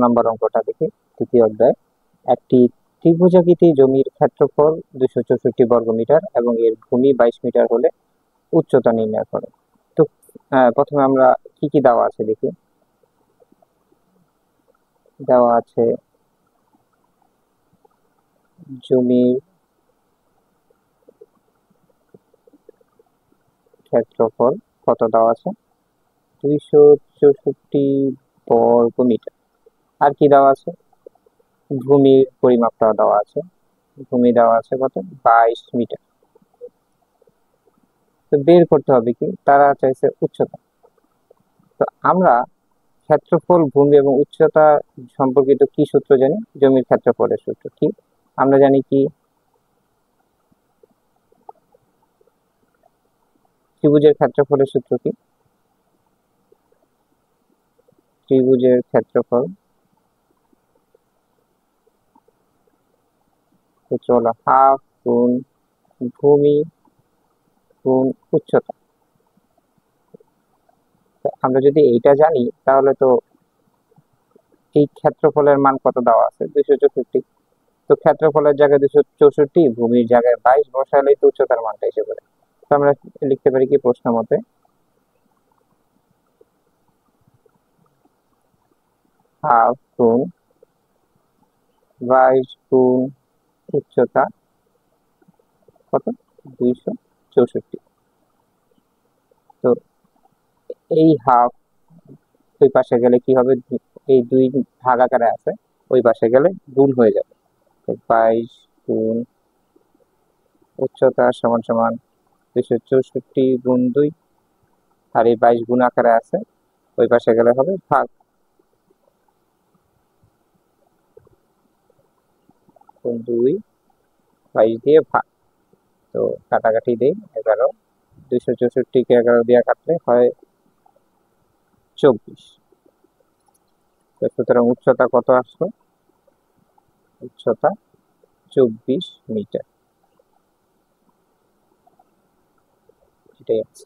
নম্বর অঙ্কটা দেখি। তৃতীয় অধ্যায়। একটি ত্রিভুজাকৃতি জমির ক্ষেত্রফল 264 বর্গমিটার এবং এর ভূমি 22 মিটার হলে উচ্চতা নির্ণয় করো। তো প্রথমে আমরা কি কি দেওয়া আছে দেখি। দেওয়া আছে জমির ক্ষেত্রফল কত দেওয়া আছে, 264 বর্গমিটার। আর কি দেওয়া আছে, ভূমির পরিমাপটা দেওয়া আছে, ভূমি দেওয়া আছে কত, 22 মিটার। তো বের করতে হবে কি, তারা চাইছে উচ্চতা। তো আমরা ক্ষেত্রফল, ভূমি এবং উচ্চতা সম্পর্কিত কি সূত্র জানি, জমির ক্ষেত্রফলের সূত্র কি আমরা জানি কি, ত্রিভুজের ক্ষেত্রফলের সূত্র কি, ত্রিভুজের ক্ষেত্রফল সূত্র হলো হাফ গুণ ভূমি গুণ উচ্চতা। আমরা যদি এইটা জানি তাহলে তো এই ক্ষেত্রফলের মান কত দেওয়া আছে, 264। তো ক্ষেত্রফলের জায়গায় 264, ভূমির জায়গায় 22 বসালেই তো উচ্চতার মানটা এসে পড়ে। তো আমরা লিখতে পারি কি, প্রশ্ন মতে হাফ গুণ 22 গুণ উচ্চতা কত, 264। তো এই হাফ ওই পাশে গেলে কি হবে, এই দুই ভাগ আকারে আছে, ওই পাশে গেলে গুণ হয়ে যাবে। 22 গুণ উচ্চতা সমান সমান 264 গুণ 2, আর এই 22 গুণ আকারে আছে, ওই পাশে গেলে হবে ভাগ, গুণ 2, 22 দিয়ে ভাগ। তো কাটাকাটি দেই 11, 264-কে 11 দিয়ে কাটলে হয় 24। সুতরাং উচ্চতা কত আসলো, উচ্চতা 24 মিটার, এটাই আছে।